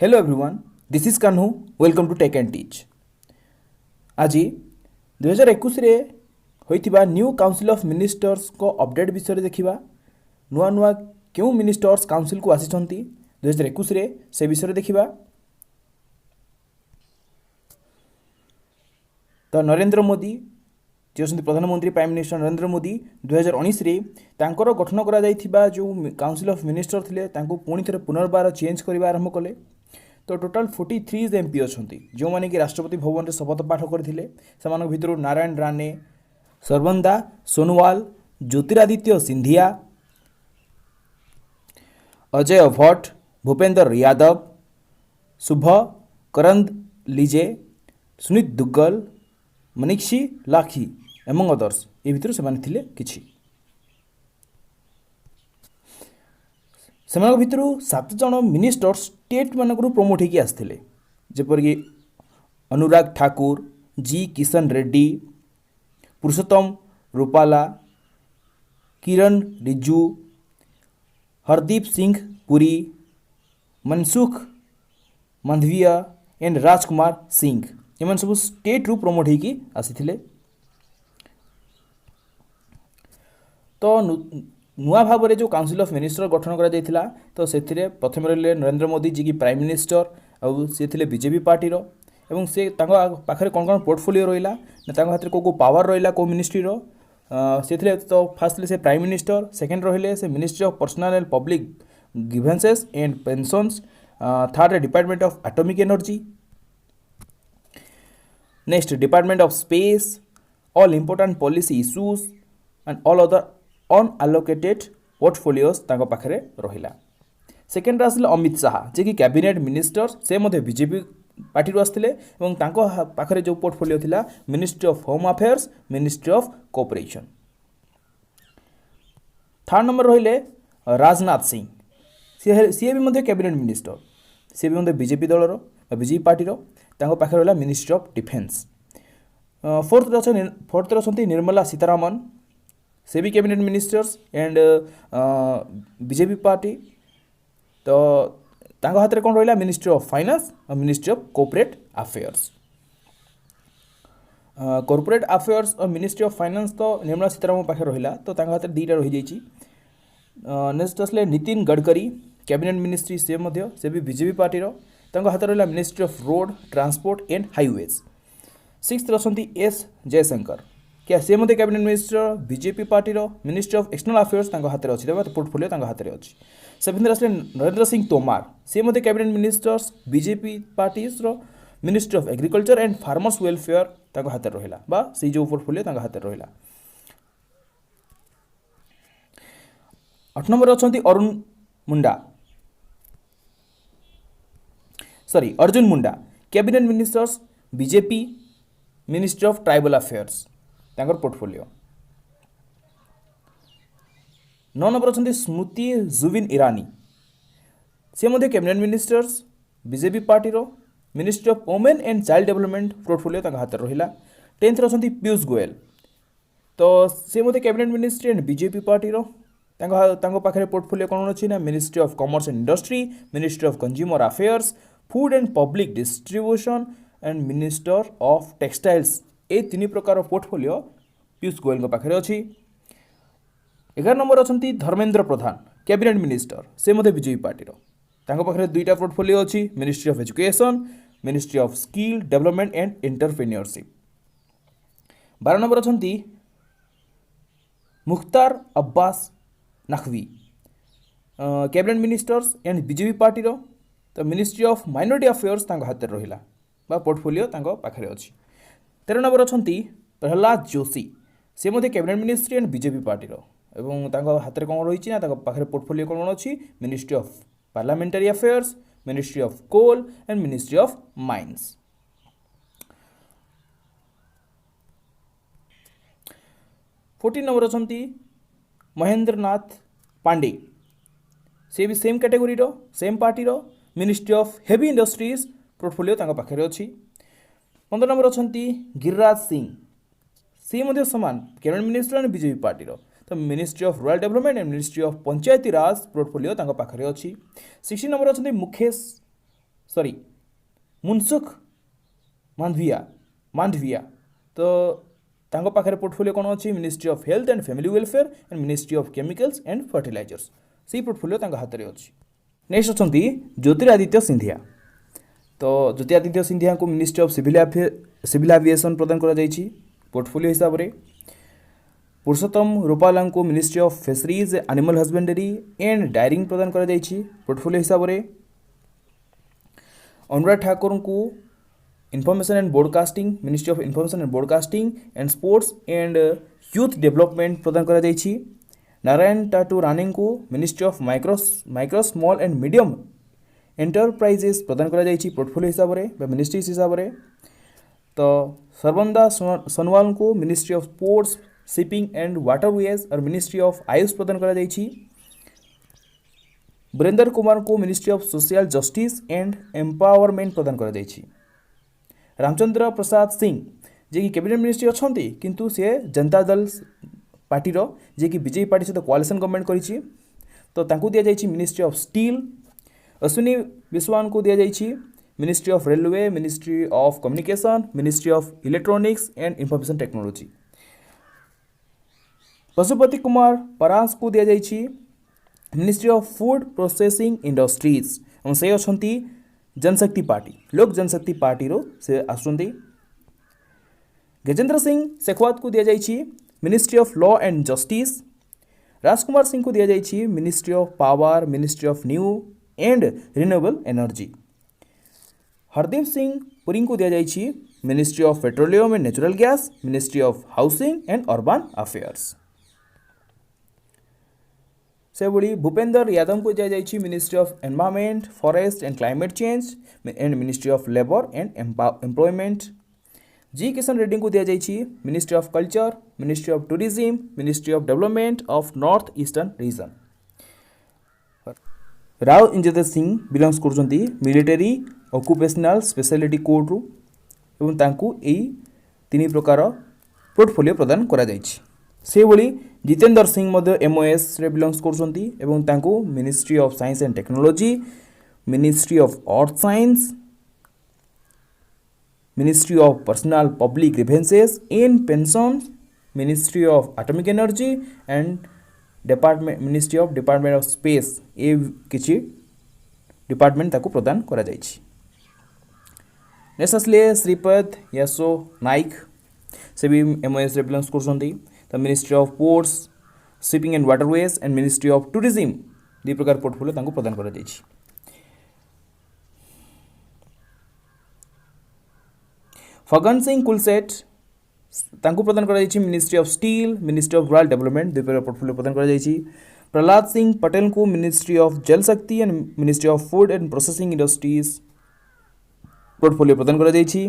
Hello everyone, this is Kanhu. Welcome to Tech and Teach. आज 2021 रे होइथिबा new council of ministers को update विषय देखिबा नुआ नुआ क्यों मिनिस्टर्स काउंसिल को आसिछंती 2021 रे से विषय देखिबा। तो नरेंद्र मोदी जे अछंती प्रधानमंत्री प्राइम मिनिस्टर नरेंद्र मोदी 2019 रे तांकर गठन करा जाइथिबा जो काउंसिल ऑफ मिनिस्टर थिले तांको पुणी थरे पुनर्बार चेंज करिबा आरंभ कले। तो टोटाल 43 एमपी अच्छा जो मैंने कि राष्ट्रपति भवन में शपथ पाठ करते भितर नारायण राणे, सर्बंदा सोनोवाल, ज्योतिरादित्य सिंधिया, अजय भट्ट, भूपेंद्र यादव, शुभ करंद लिजे, सुनीत दुग्गल, मनीषी लाखी एवं अदर्स ये भितर से किछि। सेमान भितर 7 जन मिनिस्टर स्टेट मानक प्रमोट होगी आसते जेपरिक अनुराग ठाकुर, जी किशन रेड्डी, पुरुषोत्तम रूपाला, किरण रिजू, हरदीप सिंह पुरी, मनसुख मांडविया एंड राजकुमार सिंह एम सब स्टेट रु प्रमोट होगी आसी। तो नुआ भाव में जो काउंसिल ऑफ मिनिस्टर गठन करा जायथिला तो से प्रथम रहिले नरेंद्र मोदी जी की प्राइम मिनिस्टर और सी थे बीजेपी पार्टी एवं से पाखे कौन कौन पोर्टफोलियो रहा ना हाथ में को पावर रहा को मिनिस्ट्री से तो फास्ट से प्राइम मिनिस्टर, सेकेंड रहिले से ministry of personnel and public grievances and pensions, third department of atomic energy, next department of space, all important policy issues and all other unallocated portfolios तांको पाखरे रहिला। Second आसले अमित शाह जे कि cabinet minister से मध्य BJP party रो आसथिले एवं तांको पाखरे जो पोर्टफोलियो थिला ministry of home affairs, ministry of cooperation. Third number रहिले राजनाथ सिंह सी भी मध्य कैबिनेट मिनिस्टर, सी भी मध्य बीजेपी दलर बीजेपी पार्टी तांको पाखरे रहिला मिनिस्ट्री ऑफ डिफेन्स। फोर्थ अछंती निर्मला सीतारामन से भी cabinet ministers and BJP party. तो तांको हाथ में कौन रहा मिनिस्ट्री ऑफ फाइनेंस और ministry of corporate affairs. Corporate affairs और मिनिस्ट्री ऑफ फाइनेंस तो निर्मला सीतारामन पाखे रहा तो तांको हाथ में दुईटा रही जाइए। नेक्स्ट आसले नितिन गडकरी कैबिनेट मिनिस्ट्री से भी बीजेपी पार्टी तांको हाथ रहा ministry of road transport and highways. Sixth अच्छा एस जयशंकर क्या से मध्य cabinet minister BJP party ministry of external affairs हाथ में अच्छी पोर्टफोलियो हाथ में अच्छी। सेवेंथ आसले नरेंद्र सिंह तोमार से मध्य cabinet ministers BJP party ministry of agriculture and farmers welfare हाथ में रहा बा से जो पोर्टफोलियो हाथ में रहा। 8 नंबर अच्छा Arjun Munda cabinet ministers BJP ministry of tribal affairs तांकर पोर्टफोलियो। 9 नंबर अच्छा स्मृति जुबिन ईरानी से मध्य cabinet ministers BJP party ministry of women and child development portfolio हाथ में रहा। 10th अच्छा पीयूष गोयल तो से मध्य cabinet ministry and BJP party पाखे पोर्टफोलियो कौन अच्छी ना ministry of commerce and industry, ministry of consumer affairs, food and public distribution and minister of textiles. ये 3 प्रकार पोर्टफोलियो पीयूष गोयल पाखे अच्छी। 11 नंबर अच्छा धर्मेंद्र प्रधान कैबिनेट मिनिस्टर से मध्य बीजेपी पार्टी पाखे 2टा पोर्टफोलियो अच्छी ministry of education, ministry of skill development and entrepreneurship. 12 number अच्छा Mukhtar Abbas Naqvi cabinet ministers and BJP party तो मिनिस्ट्री ऑफ माइनॉरिटी अफेयर्स हाथ में रहा बा पोर्टफोलियो पाखे अच्छी। 13 नंबर अच्छा प्रहलाद जोशी से मध्य cabinet ministry and BJP party एवं हाथ में कौन रही ना पाखे पोर्टफोलियो कौन अच्छी ministry of parliamentary affairs, ministry of coal and ministry of mines. Fourteen number अच्छा महेंद्र नाथ पांडे से भी same category same party ministry of heavy industries portfolio पाखे अच्छी। 15 नंबर अच्छा गिरिराज सिंह सी मध्य सामान cabinet minister and BJP party तो ministry of rural development and ministry of Panchayati Raj portfolio पाखे अच्छी। 16 नंबर अच्छा मुकेश सॉरी मुनसुख मांडविया तो तांको पाखरे पोर्टफोलियो कौन अच्छी ministry of health and family welfare and ministry of chemicals and fertilisers से पोर्टफोलियो तांको हाथ में अच्छी। नेक्स्ट अच्छा ज्योतिरादित्य सिंधिया तो ज्योतिरादित्य सिंधिया को मिनिस्ट्री ऑफ सिविल एविएशन प्रदान करा जायछि पोर्टफोलियो हिसाब से। पुरुषोत्तम रूपाला को ministry of fisheries animal husbandry and daring प्रदान करा जायछि पोर्टफोलियो हिसाब से। अनुराग ठाकुर को information and broadcasting ministry of information and broadcasting and sports and youth development प्रदान करा जायछि। नारायण टाटू रानी को ministry of micro small and medium enterprises प्रदान करा जायछि पोर्टफोलियो हिसाब से मिनिस्ट्रीज हिसाब से। तो सर्वनंदा सोनोवाल को ministry of sports shipping and waterways और मिनिस्ट्री ऑफ आयुष प्रदान करा जायछि। वीरेंद्र कुमार को ministry of social justice and empowerment प्रदान करा जायछि। रामचंद्र प्रसाद सिंह जे कि कैबिनेट मिनिस्ट्री अच्छी किंतु से जनता दल पार्टी जे कि बीजेपी पार्टी सहित कोआलिशन गवर्नमेंट करिछि तो तांको दिया जायछि ministry of steel. Ashwini Vaishnaw को दिया जायछि ministry of railway ministry of communication ministry of electronics and information technology. Pashupati Kumar Paras को दिया जायछि ministry of food processing industries और से अच्छी जनशक्ति पार्टी लोक जनशक्ति पार्टी रो से आसुंदी। गजेंद्र सिंह शेखावत को दिया जायछि ministry of law and justice. Rajkumar Singh को दिया जायछि ministry of power ministry of new and renewable energy. Hardeep Singh Puri को दिया जायछि ministry of petroleum and natural gas ministry of housing and urban affairs. से भली भूपेंद्र यादव को दिया जायछि ministry of environment forest and climate change and ministry of labour and employment. G Kishan Reddy को दिया जायछि ministry of culture ministry of tourism ministry of development of north eastern region. Rao Inderjit Singh belongs करछंती military occupational speciality code रु एवं तांकू एई तीन प्रकार portfolio प्रदान करा जायछि। से भली जितेंद्र सिंह मध्य एमओएस रे बिलोंग्स करछंती एवं तांकू ministry of science and technology ministry of earth science ministry of personnel public grievances and pension ministry of atomic energy and ministry of department of space ए किछि डिपार्टमेंट ताकू प्रदान करा जायछि। नेक्स्ट आसले श्रीपद यशो नाइक से भी एमओएस रे बिलोंग्स करछंती। तो ministry of ports shipping and waterways and ministry of tourism दी प्रकार पोर्टफोलियो तांको प्रदान करा जायछि। फगन सिंह कुलसेट तांको प्रदान करा जायछि ministry of steel ministry of rural development दी प्रकार पोर्टफोलियो प्रदान करा जायछि। प्रहलाद सिंह पटेल को ministry of Jal Shakti and ministry of food and processing industries portfolio प्रदान करा जायछि।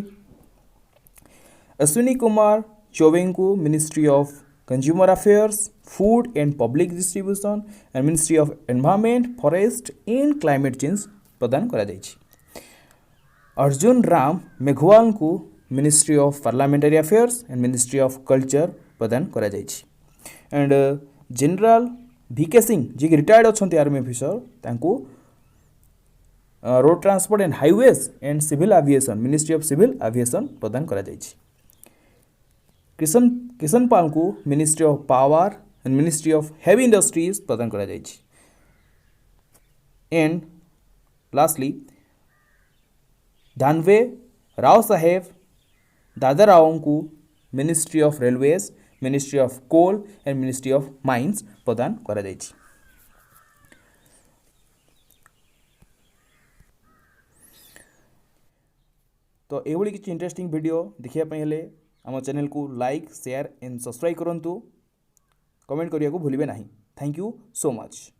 अश्विनी कुमार चौबे को ministry of consumer affairs food and public distribution and ministry of environment forest and climate change प्रदान करा जायछि। अर्जुन राम मेघवाल को ministry of parliamentary affairs and ministry of culture प्रदान करा जायछि। And general VK Singh ji retired अच्छे आर्मी ऑफिसर तांको road transport and highways and civil aviation ministry of civil aviation प्रदान करा जायछि। किशन पाल को ministry of power and ministry of heavy industries प्रदान करा जायछि। एंड लास्टली दानवे राव साहेब दादाराव को ministry of railways ministry of coal and ministry of mines प्रदान करा जायछि। तो एभली किसी इंटरेस्टिंग वीडियो देखिया हेले आम चैनल को लाइक शेयर एंड सब्सक्राइब करंतु कमेंट करिया को भूलिबे नहीं। Thank you so much.